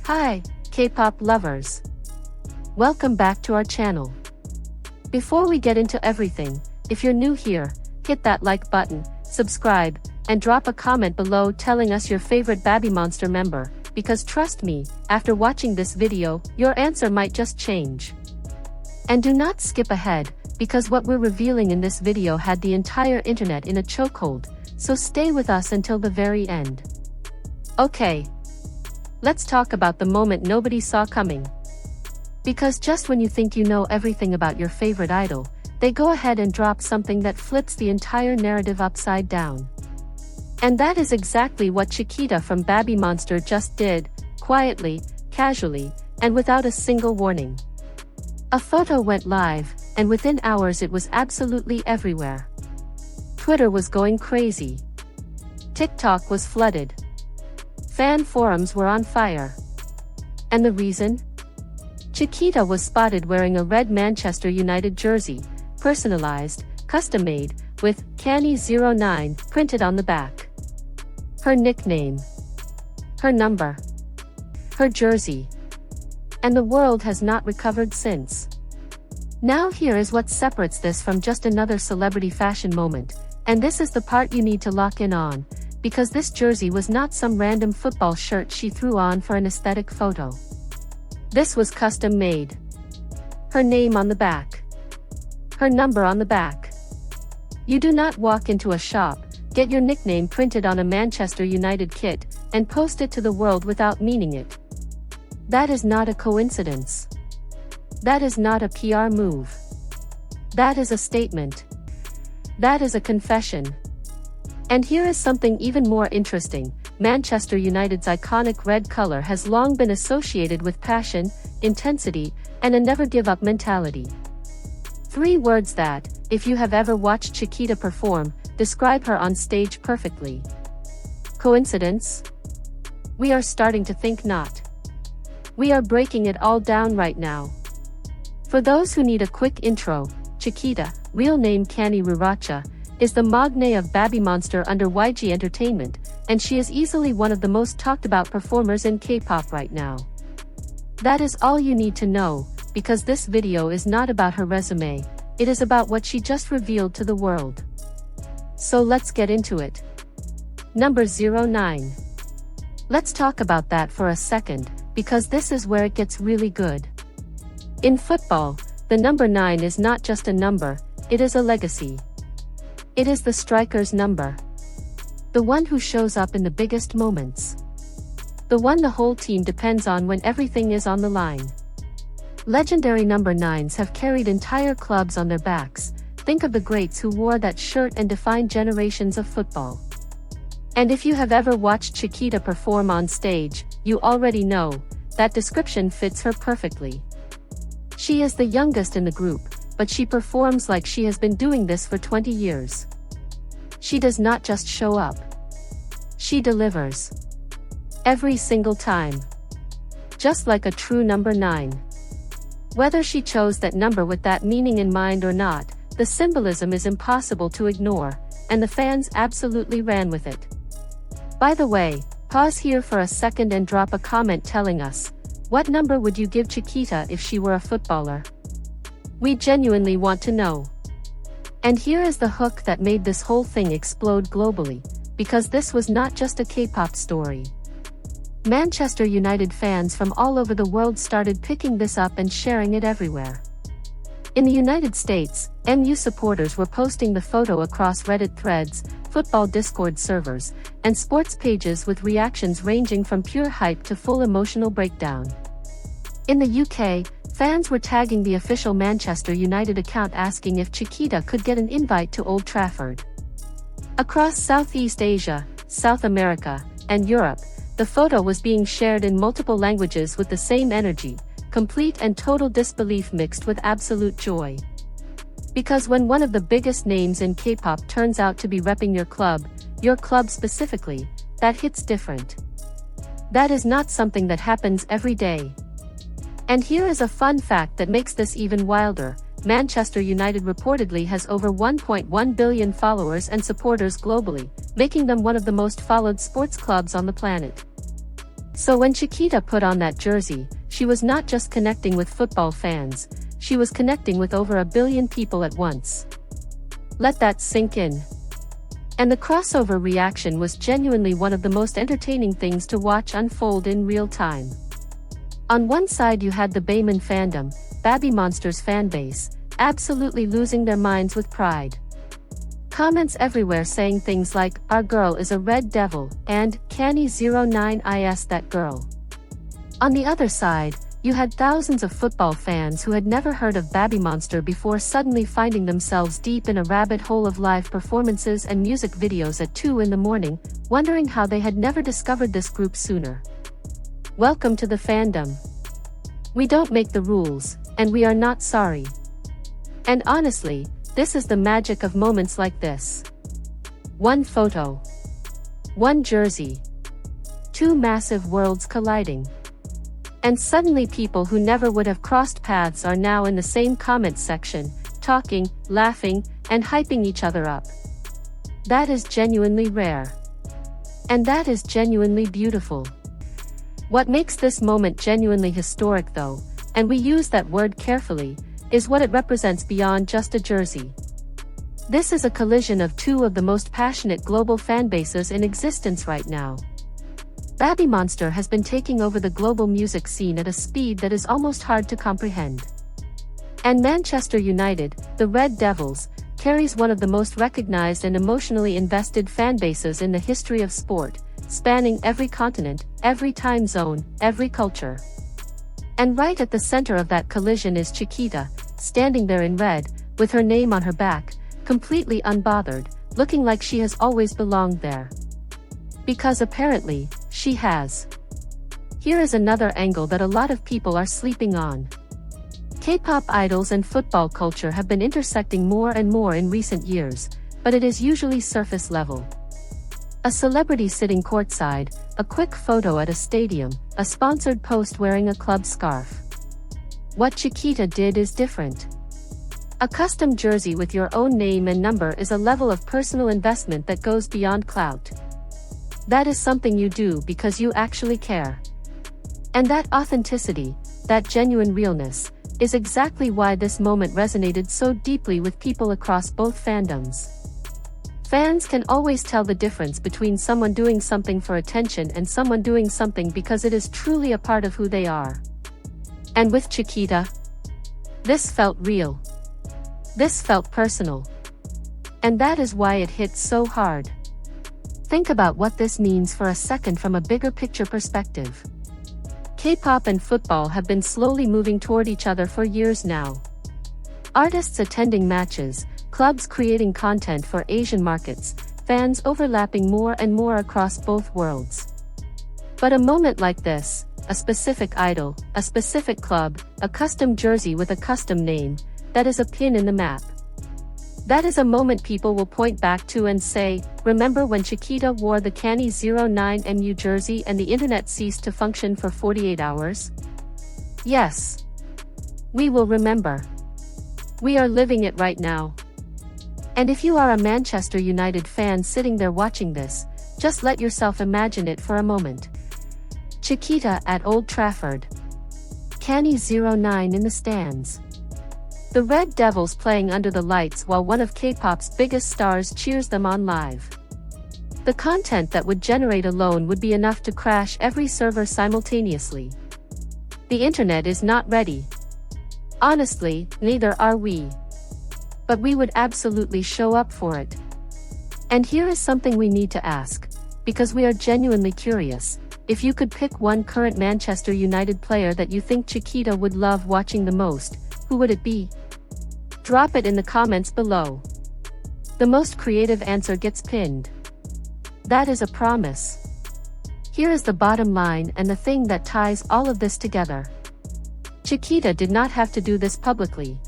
Hi, K-pop lovers. Welcome back to our channel. Before we get into everything, if you're new here, hit that like button, subscribe, and drop a comment below telling us your favorite babymonster member, because trust me, after watching this video, your answer might just change. And do not skip ahead, because what we're revealing in this video had the entire internet in a chokehold, so stay with us until the very end. Okay. Let's talk about the moment nobody saw coming. Because just when you think you know everything about your favorite idol, they go ahead and drop something that flips the entire narrative upside down. And that is exactly what Chiquita from babymonster just did, quietly, casually, and without a single warning. A photo went live, and within hours it was absolutely everywhere. Twitter was going crazy. TikTok was flooded. Fan forums were on fire. And the reason? Chiquita was spotted wearing a red Manchester United jersey, personalized, custom-made, with Canny09 printed on the back. Her nickname. Her number. Her jersey. And the world has not recovered since. Now here is what separates this from just another celebrity fashion moment, and this is the part you need to lock in on, because this jersey was not some random football shirt she threw on for an aesthetic photo. This was custom made. Her name on the back. Her number on the back. You do not walk into a shop, get your nickname printed on a Manchester United kit, and post it to the world without meaning it. That is not a coincidence. That is not a PR move. That is a statement. That is a confession. And here is something even more interesting. Manchester United's iconic red color has long been associated with passion, intensity, and a never-give-up mentality. 3 words that, if you have ever watched Chiquita perform, describe her on stage perfectly. Coincidence? We are starting to think not. We are breaking it all down right now. For those who need a quick intro, Chiquita, real name Canny Rora, is the magne of babymonster under YG Entertainment, and she is easily one of the most talked about performers in K-pop right now. That is all you need to know, because this video is not about her resume, it is about what she just revealed to the world. So let's get into it. Number 09. Let's talk about that for a second, because this is where it gets really good. In football, the number 9 is not just a number, it is a legacy. It is the striker's number. The one who shows up in the biggest moments. The one the whole team depends on when everything is on the line. Legendary number 9s have carried entire clubs on their backs. Think of the greats who wore that shirt and defined generations of football. And if you have ever watched Chiquita perform on stage, you already know, that description fits her perfectly. She is the youngest in the group, but she performs like she has been doing this for 20 years. She does not just show up. She delivers. Every single time. Just like a true number 9. Whether she chose that number with that meaning in mind or not, the symbolism is impossible to ignore, and the fans absolutely ran with it. By the way, pause here for a second and drop a comment telling us, what number would you give Chiquita if she were a footballer? We genuinely want to know. And here is the hook that made this whole thing explode globally, because this was not just a K-pop story. Manchester United fans from all over the world started picking this up and sharing it everywhere. In the United States, MU supporters were posting the photo across Reddit threads, football Discord servers, and sports pages with reactions ranging from pure hype to full emotional breakdown. In the UK, fans were tagging the official Manchester United account asking if Chiquita could get an invite to Old Trafford. Across Southeast Asia, South America, and Europe, the photo was being shared in multiple languages with the same energy, complete and total disbelief mixed with absolute joy. Because when one of the biggest names in K-pop turns out to be repping your club specifically, that hits different. That is not something that happens every day. And here is a fun fact that makes this even wilder. Manchester United reportedly has over 1.1 billion followers and supporters globally, making them one of the most followed sports clubs on the planet. So when Chiquita put on that jersey, she was not just connecting with football fans, she was connecting with over 1 billion people at once. Let that sink in. And the crossover reaction was genuinely one of the most entertaining things to watch unfold in real time. On one side you had the Bayman fandom, babymonster's fanbase, absolutely losing their minds with pride. Comments everywhere saying things like, "Our girl is a red devil," and "Canny09 is that girl." On the other side, you had thousands of football fans who had never heard of babymonster before suddenly finding themselves deep in a rabbit hole of live performances and music videos at 2 in the morning, wondering how they had never discovered this group sooner. Welcome to the fandom. We don't make the rules, and we are not sorry. And honestly, this is the magic of moments like this. One photo. One jersey. Two massive worlds colliding. And suddenly people who never would have crossed paths are now in the same comment section, talking, laughing, and hyping each other up. That is genuinely rare. And that is genuinely beautiful. What makes this moment genuinely historic though, and we use that word carefully, is what it represents beyond just a jersey. This is a collision of two of the most passionate global fanbases in existence right now. babymonster has been taking over the global music scene at a speed that is almost hard to comprehend. And Manchester United, the Red Devils, carries one of the most recognized and emotionally invested fanbases in the history of sport, spanning every continent, every time zone, every culture. And right at the center of that collision is Chiquita, standing there in red, with her name on her back, completely unbothered, looking like she has always belonged there. Because apparently, she has. Here is another angle that a lot of people are sleeping on. K-pop idols and football culture have been intersecting more and more in recent years, but it is usually surface level. A celebrity sitting courtside, a quick photo at a stadium, a sponsored post wearing a club scarf. What Chiquita did is different. A custom jersey with your own name and number is a level of personal investment that goes beyond clout. That is something you do because you actually care. And that authenticity, that genuine realness, is exactly why this moment resonated so deeply with people across both fandoms. Fans can always tell the difference between someone doing something for attention and someone doing something because it is truly a part of who they are. And with Chiquita, this felt real. This felt personal. And that is why it hit so hard. Think about what this means for a second from a bigger picture perspective. K-pop and football have been slowly moving toward each other for years now. Artists attending matches, clubs creating content for Asian markets, fans overlapping more and more across both worlds. But a moment like this, a specific idol, a specific club, a custom jersey with a custom name, that is a pin in the map. That is a moment people will point back to and say, "Remember when Chiquita wore the Canny09 MU jersey and the internet ceased to function for 48 hours? Yes. We will remember. We are living it right now. And if you are a Manchester United fan sitting there watching this, just let yourself imagine it for a moment. Chiquita at Old Trafford. Canny09 in the stands. The Red Devils playing under the lights while one of K-pop's biggest stars cheers them on live. The content that would generate alone would be enough to crash every server simultaneously. The internet is not ready. Honestly, neither are we. But we would absolutely show up for it. And here is something we need to ask, because we are genuinely curious. If you could pick one current Manchester United player that you think Chiquita would love watching the most, who would it be? Drop it in the comments below. The most creative answer gets pinned. That is a promise. Here is the bottom line and the thing that ties all of this together. Chiquita did not have to do this publicly.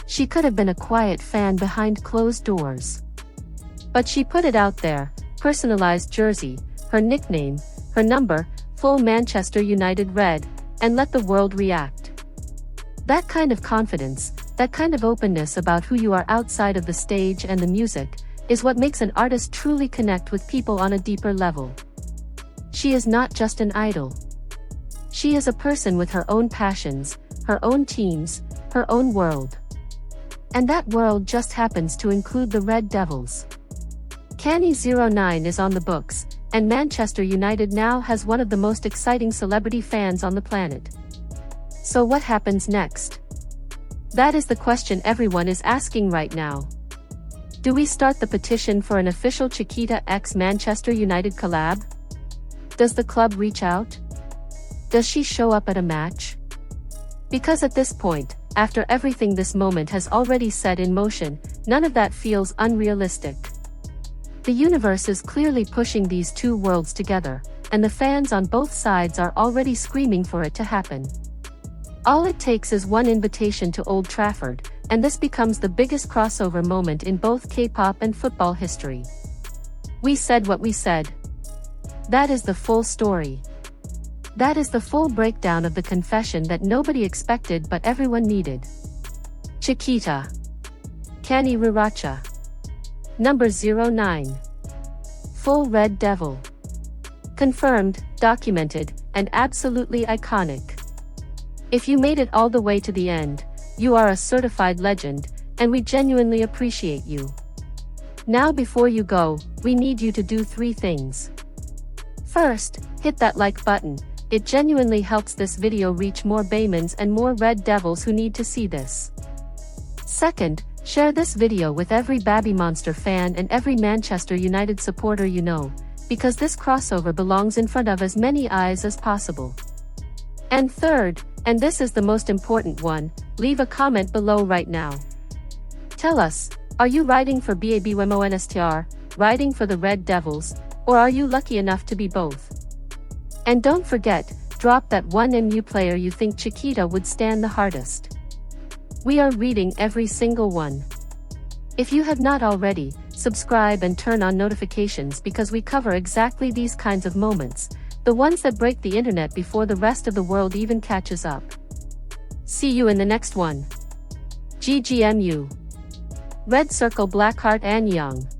She could have been a quiet fan behind closed doors. But she put it out there, personalized jersey, her nickname, her number, full Manchester United red, and let the world react. That kind of confidence, that kind of openness about who you are outside of the stage and the music, is what makes an artist truly connect with people on a deeper level. she is not just an idol. She is a person with her own passions, her own teams, her own world. And that world just happens to include the Red Devils. Kani09 is on the books, and Manchester United now has one of the most exciting celebrity fans on the planet. So what happens next? That is the question everyone is asking right now. Do we start the petition for an official Chiquita x Manchester United collab? Does the club reach out? Does she show up at a match? Because at this point, after everything this moment has already set in motion, none of that feels unrealistic. The universe is clearly pushing these two worlds together, and the fans on both sides are already screaming for it to happen. All it takes is one invitation to Old Trafford, and this becomes the biggest crossover moment in both K-pop and football history. We said what we said. That is the full story. That is the full breakdown of the confession that nobody expected but everyone needed. Chiquita. Kani Rora. Number 09. Full Red Devil. Confirmed, documented, and absolutely iconic. If you made it all the way to the end, you are a certified legend, and we genuinely appreciate you. Now before you go, we need you to do 3 things. First, hit that like button. It genuinely helps this video reach more Baymans and more Red Devils who need to see this. Second, share this video with every babymonster fan and every Manchester United supporter you know, because this crossover belongs in front of as many eyes as possible. And third, and this is the most important one, leave a comment below right now. Tell us, are you riding for babymonster, riding for the Red Devils, or are you lucky enough to be both? And don't forget, drop that one MU player you think Chiquita would stand the hardest. We are reading every single one. If you have not already, subscribe and turn on notifications because we cover exactly these kinds of moments, the ones that break the internet before the rest of the world even catches up. See you in the next one. GGMU. Red Circle Blackheart ahyeon.